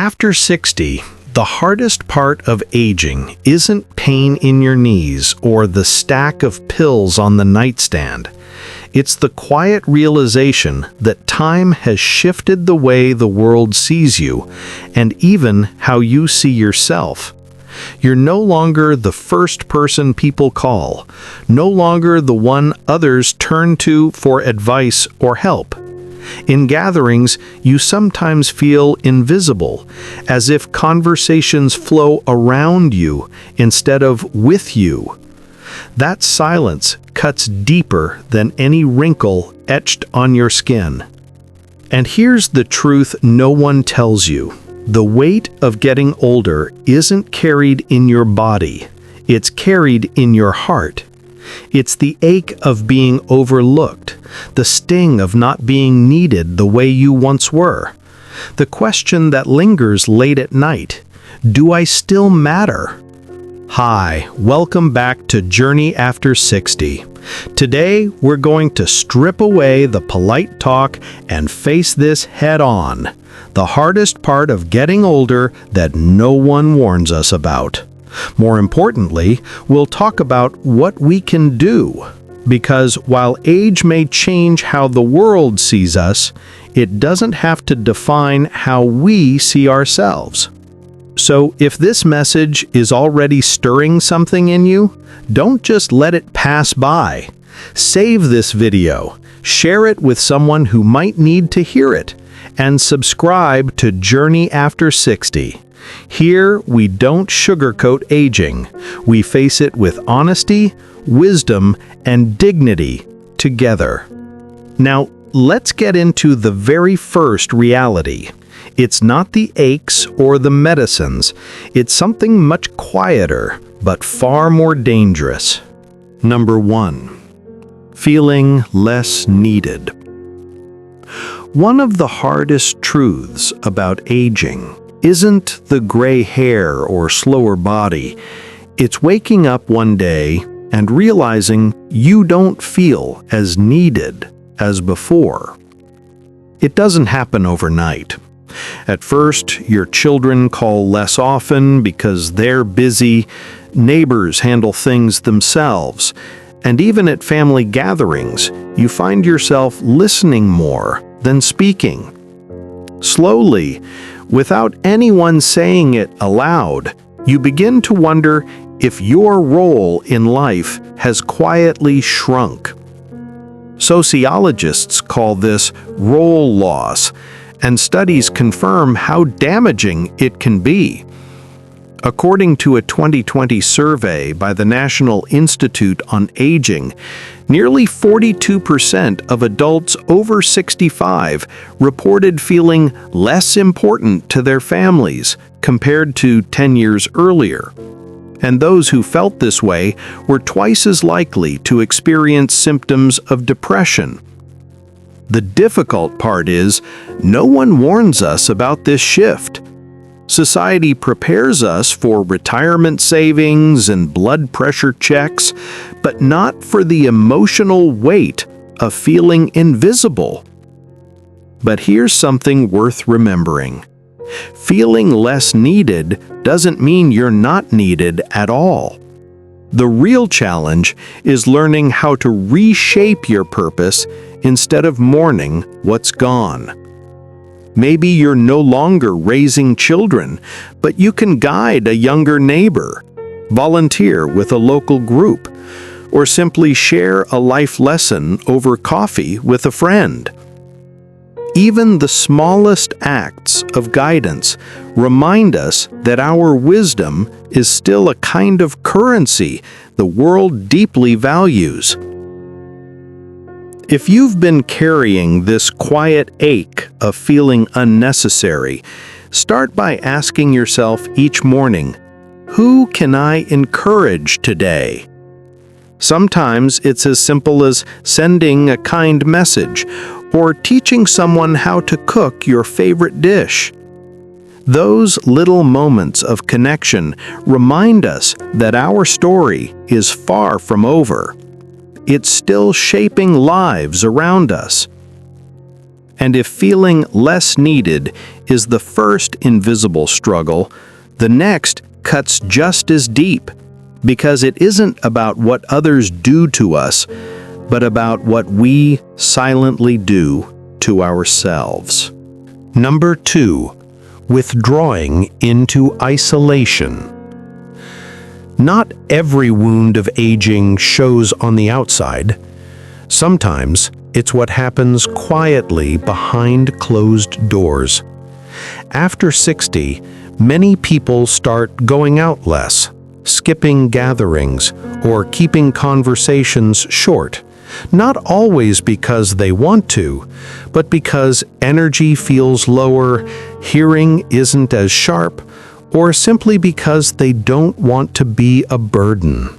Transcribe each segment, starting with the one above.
After 60, the hardest part of aging isn't pain in your knees or the stack of pills on the nightstand. It's the quiet realization that time has shifted the way the world sees you, and even how you see yourself. You're no longer the first person people call, no longer the one others turn to for advice or help. In gatherings, you sometimes feel invisible, as if conversations flow around you instead of with you. That silence cuts deeper than any wrinkle etched on your skin. And here's the truth no one tells you. The weight of getting older isn't carried in your body, it's carried in your heart. It's the ache of being overlooked, the sting of not being needed the way you once were. The question that lingers late at night, do I still matter? Hi, welcome back to Journey After 60. Today, we're going to strip away the polite talk and face this head on. The hardest part of getting older that no one warns us about. More importantly, we'll talk about what we can do. Because while age may change how the world sees us, it doesn't have to define how we see ourselves. So if this message is already stirring something in you, don't just let it pass by. Save this video, share it with someone who might need to hear it, and subscribe to Journey After 60. Here, we don't sugarcoat aging. We face it with honesty, wisdom, and dignity together. Now, let's get into the very first reality. It's not the aches or the medicines. It's something much quieter, but far more dangerous. Number 1. Feeling less needed. One of the hardest truths about aging isn't the gray hair or slower body. It's waking up one day and realizing you don't feel as needed as before. It doesn't happen overnight. At first, your children call less often because they're busy, neighbors handle things themselves, and even at family gatherings, you find yourself listening more than speaking. Slowly, without anyone saying it aloud, you begin to wonder if your role in life has quietly shrunk. Sociologists call this role loss, and studies confirm how damaging it can be. According to a 2020 survey by the National Institute on Aging, nearly 42% of adults over 65 reported feeling less important to their families compared to 10 years earlier. And those who felt this way were twice as likely to experience symptoms of depression. The difficult part is, no one warns us about this shift. Society prepares us for retirement savings and blood pressure checks, but not for the emotional weight of feeling invisible. But here's something worth remembering. Feeling less needed doesn't mean you're not needed at all. The real challenge is learning how to reshape your purpose instead of mourning what's gone. Maybe you're no longer raising children, but you can guide a younger neighbor, volunteer with a local group, or simply share a life lesson over coffee with a friend. Even the smallest acts of guidance remind us that our wisdom is still a kind of currency the world deeply values. If you've been carrying this quiet ache of feeling unnecessary, start by asking yourself each morning, who can I encourage today? Sometimes it's as simple as sending a kind message or teaching someone how to cook your favorite dish. Those little moments of connection remind us that our story is far from over. It's still shaping lives around us. And if feeling less needed is the first invisible struggle, the next cuts just as deep, because it isn't about what others do to us, but about what we silently do to ourselves. Number 2, withdrawing into isolation. Not every wound of aging shows on the outside. Sometimes it's what happens quietly behind closed doors. After 60, many people start going out less, skipping gatherings, or keeping conversations short. Not always because they want to, but because energy feels lower, hearing isn't as sharp, or simply because they don't want to be a burden.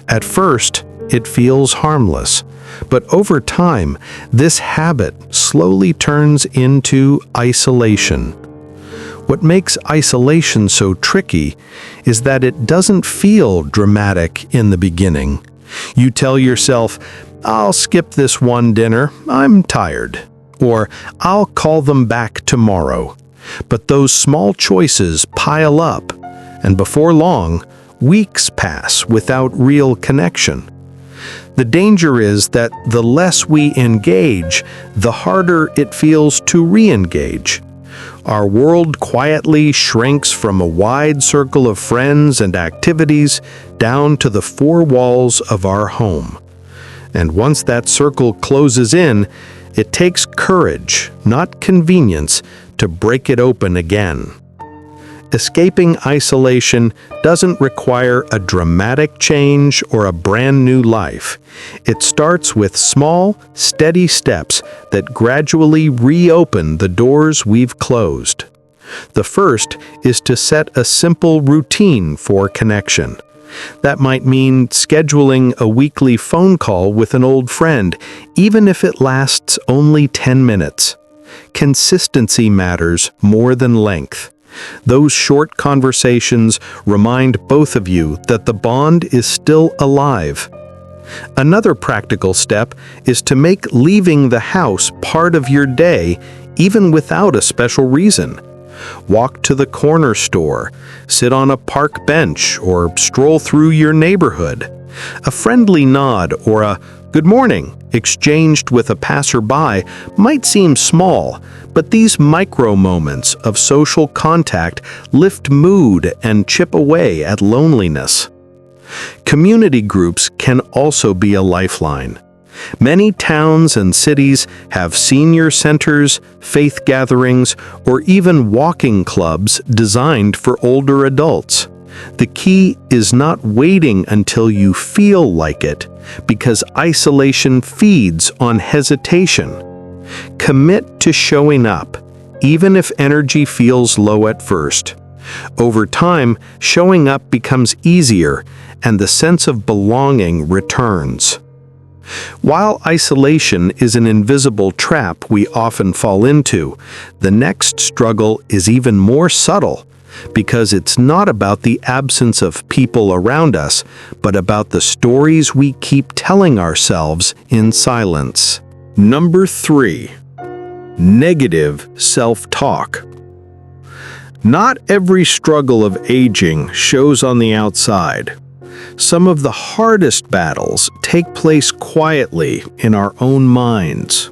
At first, it feels harmless, but over time, this habit slowly turns into isolation. What makes isolation so tricky is that it doesn't feel dramatic in the beginning. You tell yourself, "I'll skip this one dinner, I'm tired," or "I'll call them back tomorrow." But those small choices pile up, and before long, weeks pass without real connection. The danger is that the less we engage, the harder it feels to re-engage. Our world quietly shrinks from a wide circle of friends and activities down to the four walls of our home. And once that circle closes in, it takes courage, not convenience, to break it open again. Escaping isolation doesn't require a dramatic change or a brand new life. It starts with small, steady steps that gradually reopen the doors we've closed. The first is to set a simple routine for connection. That might mean scheduling a weekly phone call with an old friend, even if it lasts only 10 minutes. Consistency matters more than length. Those short conversations remind both of you that the bond is still alive. Another practical step is to make leaving the house part of your day, even without a special reason. Walk to the corner store, sit on a park bench, or stroll through your neighborhood. A friendly nod or a "good morning" exchanged with a passerby might seem small, but these micro moments of social contact lift mood and chip away at loneliness. Community groups can also be a lifeline. Many towns and cities have senior centers, faith gatherings, or even walking clubs designed for older adults. The key is not waiting until you feel like it, because isolation feeds on hesitation. Commit to showing up, even if energy feels low at first. Over time, showing up becomes easier, and the sense of belonging returns. While isolation is an invisible trap we often fall into, the next struggle is even more subtle, because it's not about the absence of people around us, but about the stories we keep telling ourselves in silence. Number 3. Negative self-talk. Not every struggle of aging shows on the outside. Some of the hardest battles take place quietly in our own minds.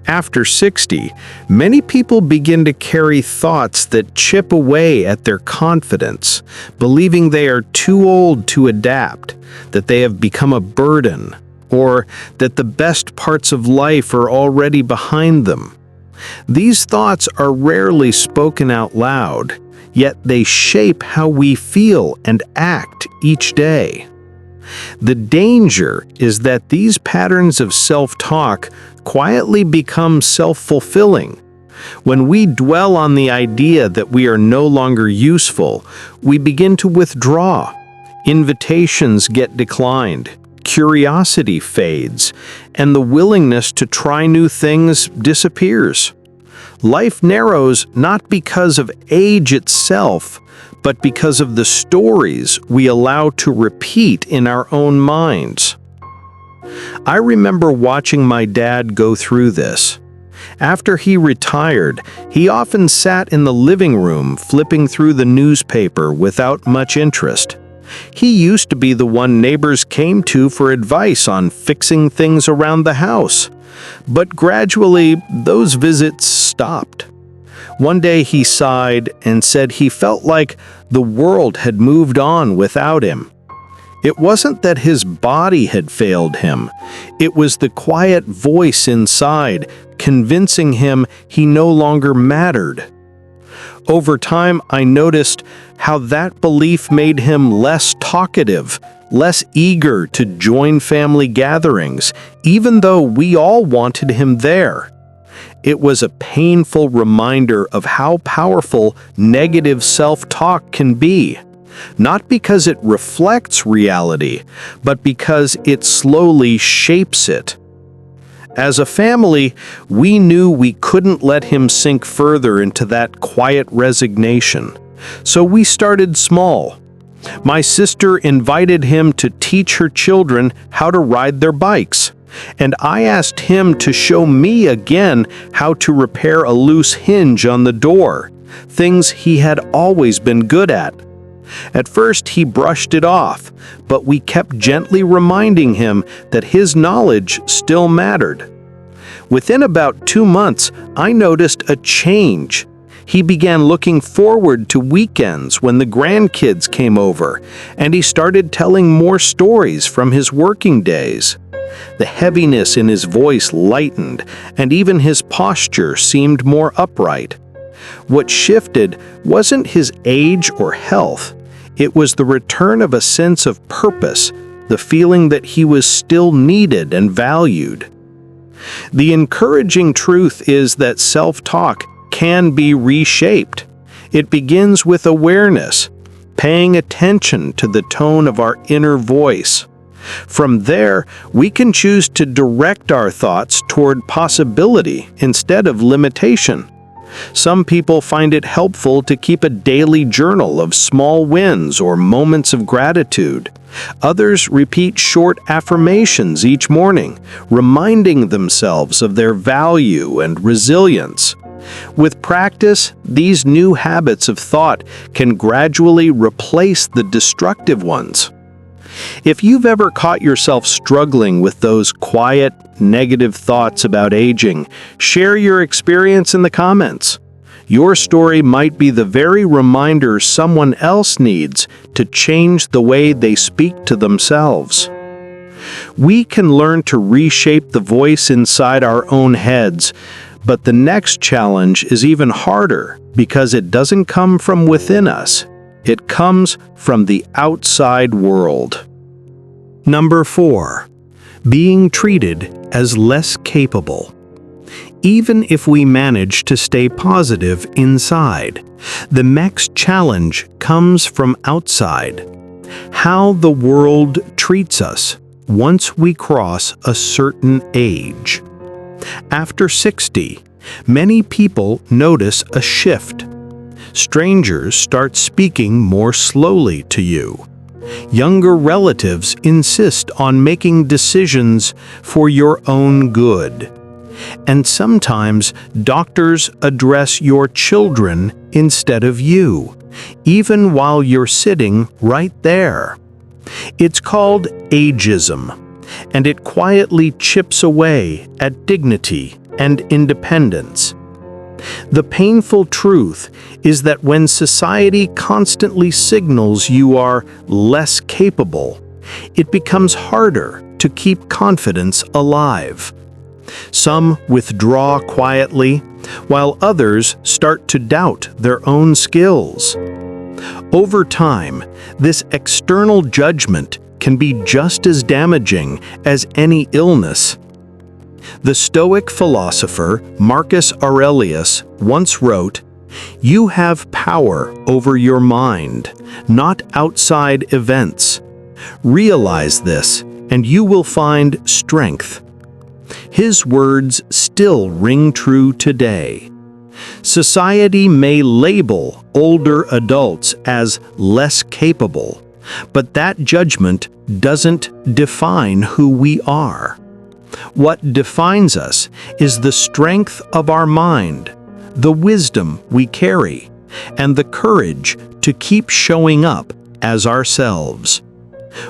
After 60, many people begin to carry thoughts that chip away at their confidence, believing they are too old to adapt, that they have become a burden, or that the best parts of life are already behind them. These thoughts are rarely spoken out loud, yet they shape how we feel and act each day. The danger is that these patterns of self-talk quietly become self-fulfilling. When we dwell on the idea that we are no longer useful, we begin to withdraw. Invitations get declined, curiosity fades, and the willingness to try new things disappears. Life narrows not because of age itself, but because of the stories we allow to repeat in our own minds. I remember watching my dad go through this. After he retired, he often sat in the living room flipping through the newspaper without much interest. He used to be the one neighbors came to for advice on fixing things around the house. But gradually, those visits stopped. One day he sighed and said he felt like the world had moved on without him. It wasn't that his body had failed him. It was the quiet voice inside convincing him he no longer mattered. Over time, I noticed how that belief made him less talkative, less eager to join family gatherings, even though we all wanted him there. It was a painful reminder of how powerful negative self-talk can be, not because it reflects reality, but because it slowly shapes it. As a family, we knew we couldn't let him sink further into that quiet resignation, so we started small. My sister invited him to teach her children how to ride their bikes, and I asked him to show me again how to repair a loose hinge on the door, things he had always been good at. At first, he brushed it off, but we kept gently reminding him that his knowledge still mattered. Within about 2 months, I noticed a change. He began looking forward to weekends when the grandkids came over, and he started telling more stories from his working days. The heaviness in his voice lightened, and even his posture seemed more upright. What shifted wasn't his age or health. It was the return of a sense of purpose, the feeling that he was still needed and valued. The encouraging truth is that self-talk can be reshaped. It begins with awareness, paying attention to the tone of our inner voice. From there, we can choose to direct our thoughts toward possibility instead of limitation. Some people find it helpful to keep a daily journal of small wins or moments of gratitude. Others repeat short affirmations each morning, reminding themselves of their value and resilience. With practice, these new habits of thought can gradually replace the destructive ones. If you've ever caught yourself struggling with those quiet, negative thoughts about aging, share your experience in the comments. Your story might be the very reminder someone else needs to change the way they speak to themselves. We can learn to reshape the voice inside our own heads, but the next challenge is even harder because it doesn't come from within us. It comes from the outside world. Number 4. Being treated as less capable. Even if we manage to stay positive inside, the next challenge comes from outside. How the world treats us once we cross a certain age. After 60, many people notice a shift. Strangers start speaking more slowly to you. Younger relatives insist on making decisions for your own good. And sometimes doctors address your children instead of you, even while you're sitting right there. It's called ageism, and it quietly chips away at dignity and independence. The painful truth is that when society constantly signals you are less capable, it becomes harder to keep confidence alive. Some withdraw quietly, while others start to doubt their own skills. Over time, this external judgment can be just as damaging as any illness. The Stoic philosopher Marcus Aurelius once wrote, "You have power over your mind, not outside events. Realize this, and you will find strength." His words still ring true today. Society may label older adults as less capable, but that judgment doesn't define who we are. What defines us is the strength of our mind, the wisdom we carry, and the courage to keep showing up as ourselves.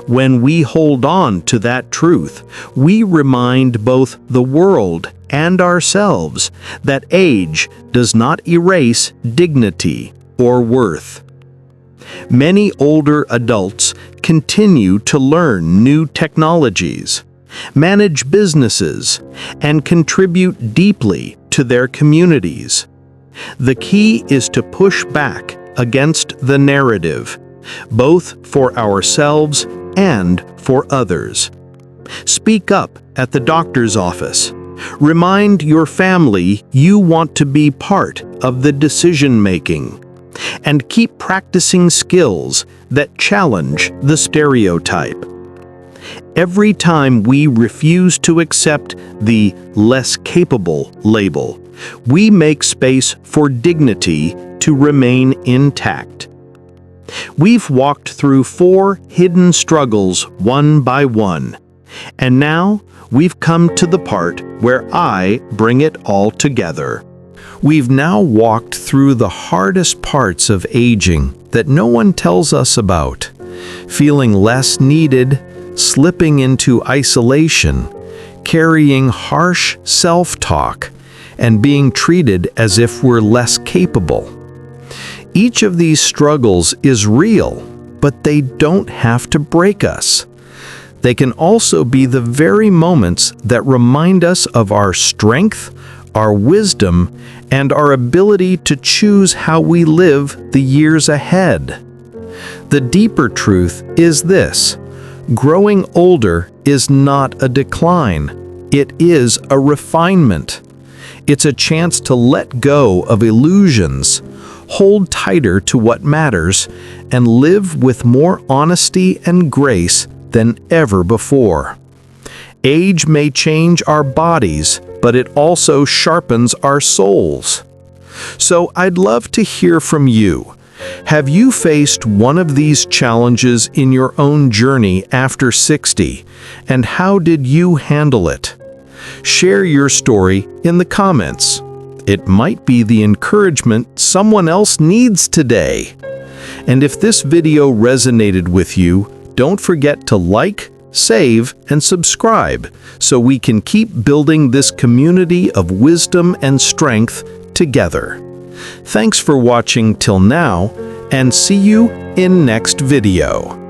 When we hold on to that truth, we remind both the world and ourselves that age does not erase dignity or worth. Many older adults continue to learn new technologies, manage businesses, and contribute deeply to their communities. The key is to push back against the narrative, both for ourselves and for others. Speak up at the doctor's office. Remind your family you want to be part of the decision-making. And keep practicing skills that challenge the stereotype. Every time we refuse to accept the less capable label, we make space for dignity to remain intact. We've walked through 4 hidden struggles one by one, and now we've come to the part where I bring it all together. We've now walked through the hardest parts of aging that no one tells us about, feeling less needed, slipping into isolation, carrying harsh self-talk, and being treated as if we're less capable. Each of these struggles is real, but they don't have to break us. They can also be the very moments that remind us of our strength, our wisdom, and our ability to choose how we live the years ahead. The deeper truth is this: growing older is not a decline, it is a refinement. It's a chance to let go of illusions, hold tighter to what matters, and live with more honesty and grace than ever before. Age may change our bodies, but it also sharpens our souls. So I'd love to hear from you. Have you faced one of these challenges in your own journey after 60, and how did you handle it? Share your story in the comments. It might be the encouragement someone else needs today. And if this video resonated with you, don't forget to like, save, and subscribe so we can keep building this community of wisdom and strength together. Thanks for watching till now, and see you in next video.